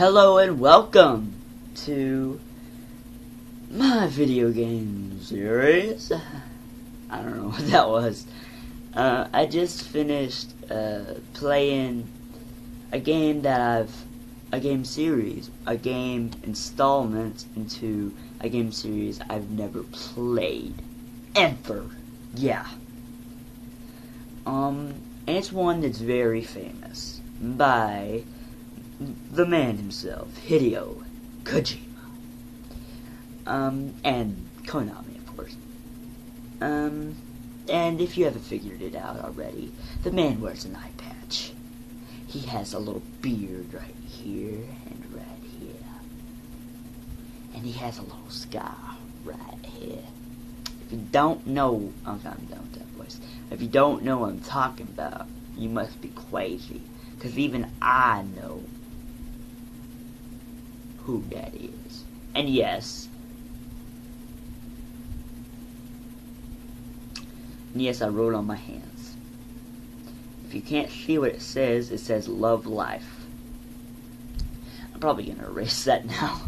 Hello and welcome to my video game series. I don't know what that was. I just finished playing a game installment into a game series I've never played ever. Yeah. And it's one that's very famous by the man himself, Hideo Kojima. And Konami, of course. And if you haven't figured it out already, the man wears an eye patch. He has a little beard right here and right here. And he has a little scar right here. If you don't know, I'm done with that voice. If you don't know what I'm talking about, you must be crazy. Because even I know who that is. And yes, I wrote on my hands. If you can't see what it says Love Life. I'm probably gonna erase that now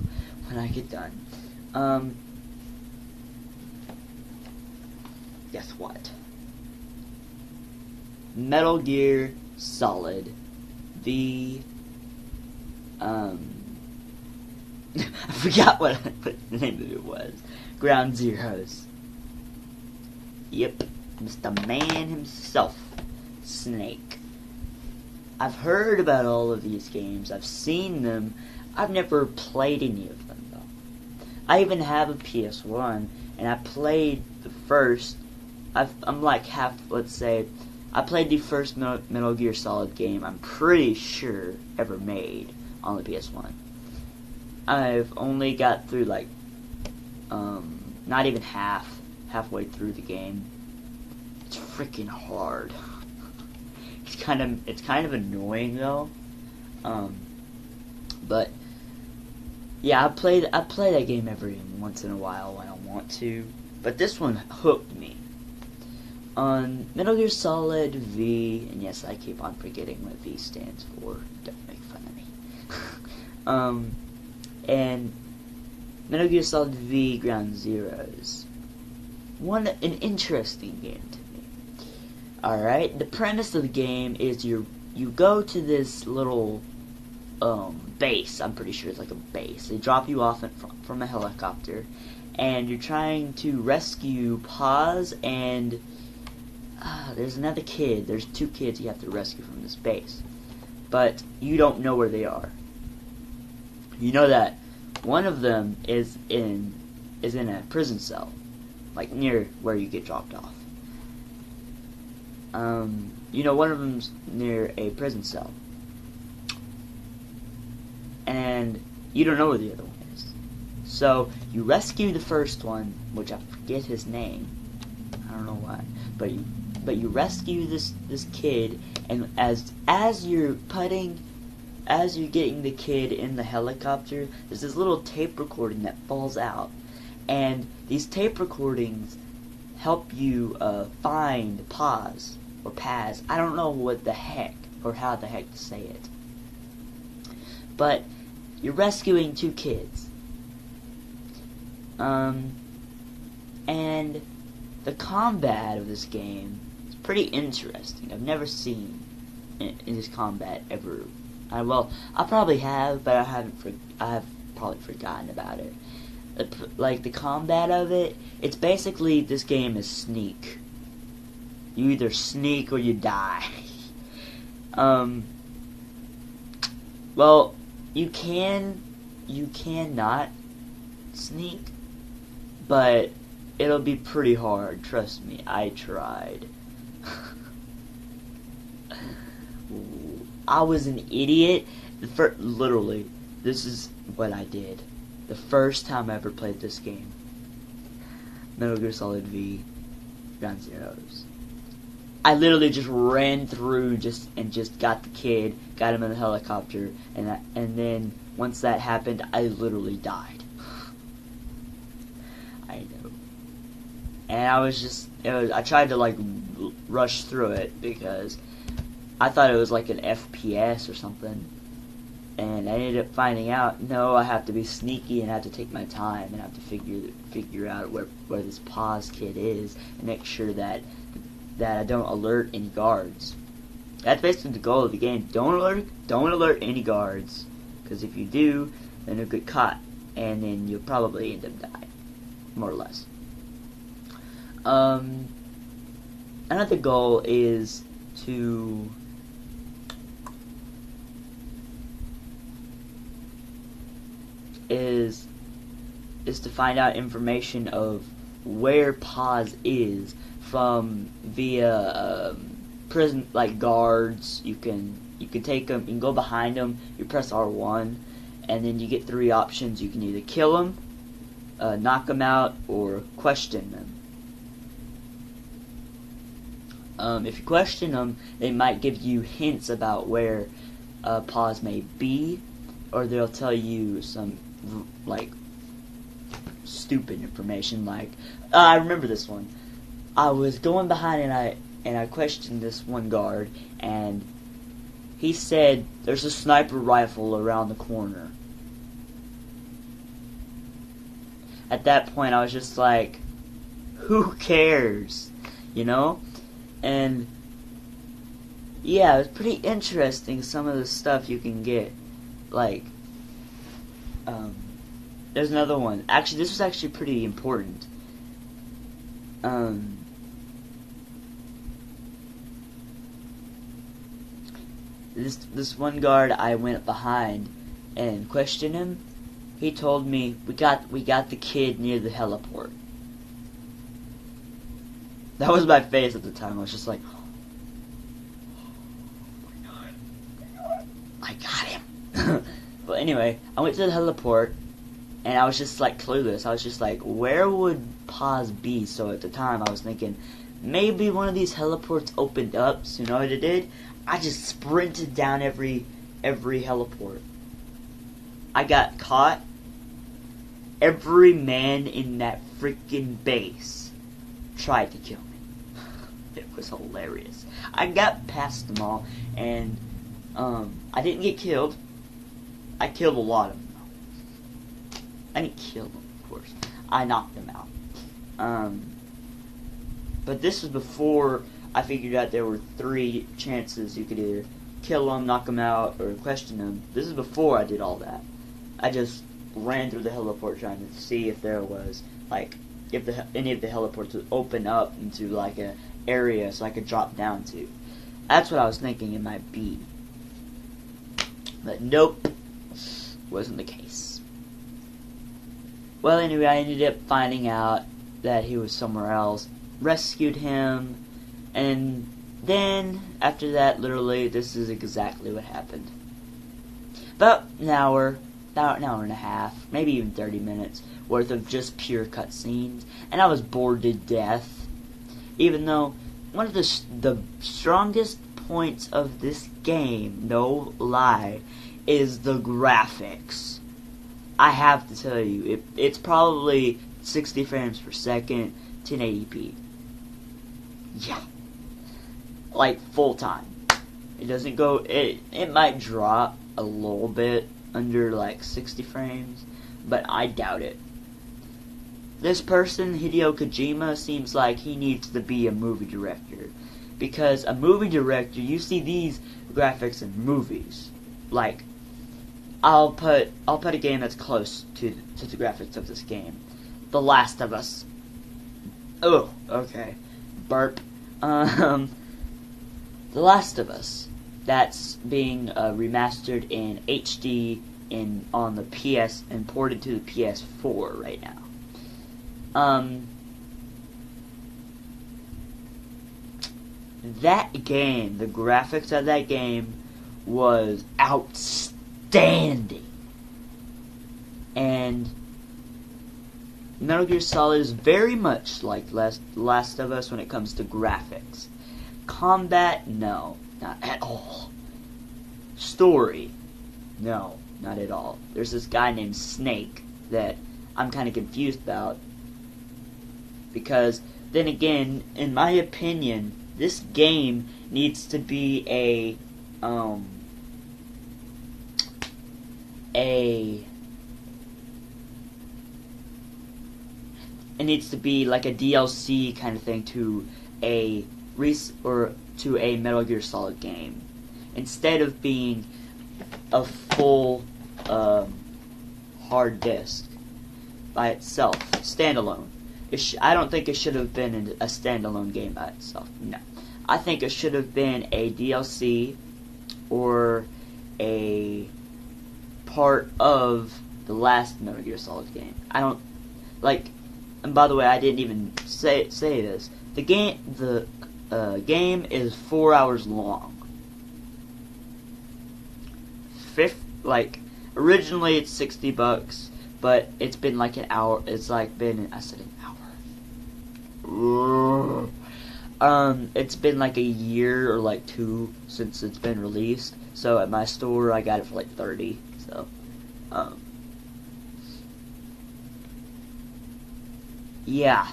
when I get done. Guess what? Metal Gear Solid V I forgot what the name of it was. Ground Zeroes. Yep. Mr. Man himself. Snake. I've heard about all of these games. I've seen them. I've never played any of them, though. I even have a PS1, and I played the first. I'm like half, let's say, I played the first Metal Gear Solid game, I'm pretty sure, ever made on the PS1. I've only got through, like, not even halfway through the game. It's freaking hard. It's kind of annoying though. But yeah, I play that game every once in a while when I want to. But this one hooked me. On Metal Gear Solid V, and yes, I keep on forgetting what V stands for. Don't make fun of me. And Metal Gear Solid V Ground Zeroes. An interesting game to me. Alright, the premise of the game is you go to this little base. I'm pretty sure it's like a base. They drop you off from a helicopter, and you're trying to rescue Paz and there's another kid. There's two kids you have to rescue from this base, but you don't know where they are. You know that one of them is in a prison cell, like near where you get dropped off. You know one of them's near a prison cell, and you don't know where the other one is. So you rescue the first one, which I forget his name. I don't know why, but you rescue this kid, and as you're getting the kid in the helicopter, there's this little tape recording that falls out. And these tape recordings help you find Paz, or Paz. I don't know what the heck, or how the heck to say it. But you're rescuing two kids. And the combat of this game is pretty interesting. I've never seen in this combat ever. I probably have, but I have probably forgotten about it. Like, the combat of it, it's basically, this game is sneak. You either sneak or you die. Well, you cannot sneak, but it'll be pretty hard, trust me, I tried. I was an idiot. Literally, this is what I did. The first time I ever played this game. Metal Gear Solid V Ground Zeroes. I literally just ran through and just got the kid, got him in the helicopter, and then once that happened, I literally died. I know. And I tried to like rush through it because I thought it was like an FPS or something. And I ended up finding out, no, I have to be sneaky and I have to take my time and I have to figure out where this pause kid is and make sure that I don't alert any guards. That's basically the goal of the game. Don't alert any guards, because if you do, then you'll get caught and then you'll probably end up dying, more or less. Another goal is to to find out information of where Paz is from via prison, like guards. You can take them, you can go behind them, you press R1, and then you get 3 options. You can either kill them, knock them out, or question them. If you question them, they might give you hints about where Paz may be, or they'll tell you some like stupid information. Like I remember this one. I was going behind and I questioned this one guard, and he said there's a sniper rifle around the corner. At that point, I was just like, who cares, you know? And yeah, it was pretty interesting, some of the stuff you can get. Like, there's another one. Actually, this was actually pretty important. This one guard, I went behind and questioned him. He told me, we got the kid near the heliport. That was my face at the time. I was just like, oh my god, I got him. But anyway, I went to the heliport, and I was just like clueless. I was just like, where would Paz be? So at the time, I was thinking, maybe one of these heliports opened up. So you know what I did? I just sprinted down every heliport. I got caught. Every man in that freaking base tried to kill me. It was hilarious. I got past them all, and I didn't get killed. I killed a lot of them. I didn't kill them, of course. I knocked them out. But this was before I figured out there were 3 chances you could either kill them, knock them out, or question them. This is before I did all that. I just ran through the heliport trying to see if there was, like, if any of the heliports would open up into, like, an area so I could drop down to. That's what I was thinking it might be. But nope, wasn't the case. Well, anyway, I ended up finding out that he was somewhere else, rescued him, and then, after that, literally, this is exactly what happened. About an hour and a half, maybe even 30 minutes, worth of just pure cutscenes, and I was bored to death. Even though, one of the strongest points of this game, no lie, is the graphics. I have to tell you, it's probably 60 frames per second, 1080p. Yeah. Like, full time. It doesn't go, it might drop a little bit under, like, 60 frames, but I doubt it. This person, Hideo Kojima, seems like he needs to be a movie director. Because a movie director, you see these graphics in movies. Like, I'll put a game that's close to the graphics of this game. The Last of Us. Oh, okay. Burp. The Last of Us. That's being remastered in HD on the PS and ported to the PS4 right now. That game, the graphics of that game was outstanding. And Metal Gear Solid is very much like Last of Us when it comes to graphics. Combat, no, not at all. Story, no, not at all. There's this guy named Snake that I'm kind of confused about. Because, then again, in my opinion, this game needs to be a, it needs to be like a DLC kind of thing to a to a Metal Gear Solid game, instead of being a full hard disk by itself, standalone. I don't think it should have been a standalone game by itself. No, I think it should have been a DLC or a part of the last Metal Gear Solid game. I don't like. And by the way, I didn't even say this. The game is 4 hours long. Originally it's $60, but it's been like an hour. It's like been, I said an hour. It's been like a year or like 2 since it's been released. So at my store, I got it for like 30. So, yeah,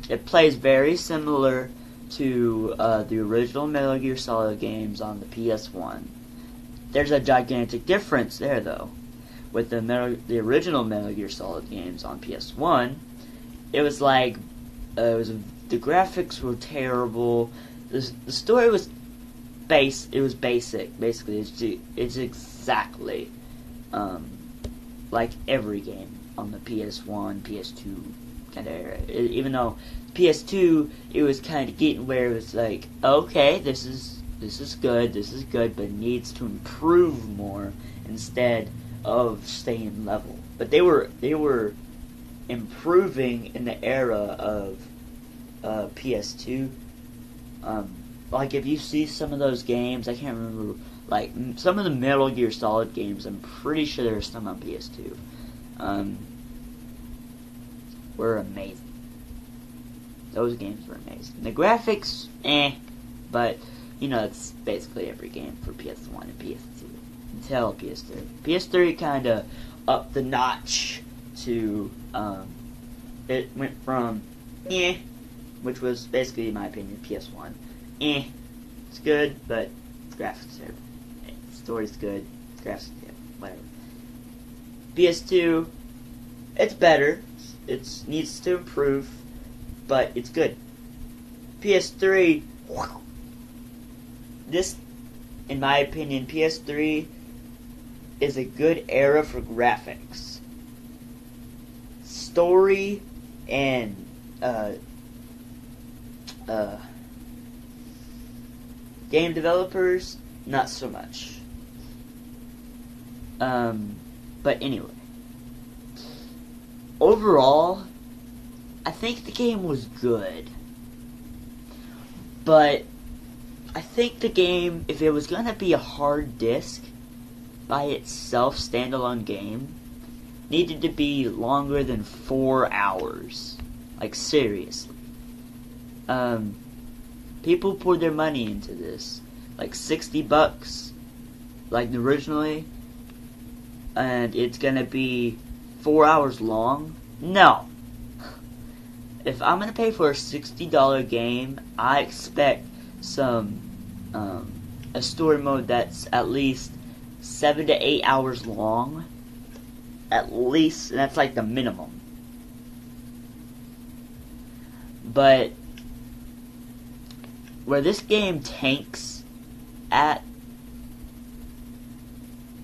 it plays very similar to the original Metal Gear Solid games on the PS1. There's a gigantic difference there, though. With the original Metal Gear Solid games on PS1, it was like the graphics were terrible. The story was basic. Basically, it's exactly like every game on the PS1, PS2 kind of era. Even though PS2, it was kind of getting where it was like, okay, this is good, but it needs to improve more instead of staying level. But they were improving in the era of PS2. Like if you see some of those games, I can't remember, like some of the Metal Gear Solid games, I'm pretty sure there's some on PS2. Were amazing. Those games were amazing. The graphics, but you know, it's basically every game for PS1 and PS2 until PS3. PS3 kind of upped the notch to, it went from, which was basically, in my opinion, PS1. It's good, but graphics are, story's good, graphics, whatever. PS2, it's better. It needs to improve, but it's good. PS3, this, in my opinion, PS3 is a good era for graphics. Story and game developers, not so much. But anyway, overall, I think the game was good, but I think the game, if it was going to be a hard disk by itself, standalone game, needed to be longer than 4 hours. Like, seriously. People poured their money into this. Like, $60, like originally, and it's going to be 4 hours long? No. If I'm going to pay for a $60 game, I expect some a story mode that's at least 7 to 8 hours long, at least, and that's like the minimum. But where this game tanks at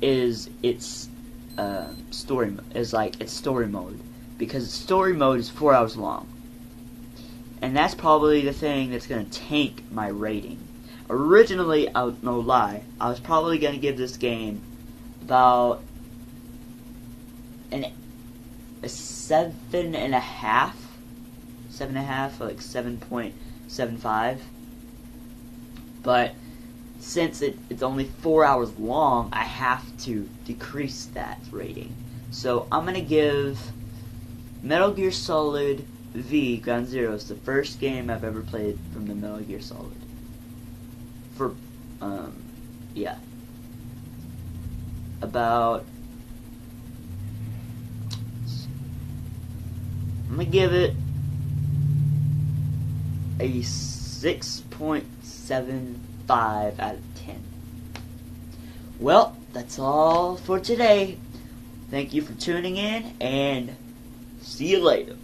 is its story mode, because story mode is 4 hours long, and that's probably the thing that's going to tank my rating. Originally, no lie, I was probably going to give this game about a 7.5, like 7.75. But since it's only 4 hours long, I have to decrease that rating. So I'm going to give Metal Gear Solid V Ground Zeroes, the first game I've ever played from the Metal Gear Solid. For, yeah. About, I'm going to give it a 6.75 out of 10. Well, that's all for today. Thank you for tuning in, and see you later.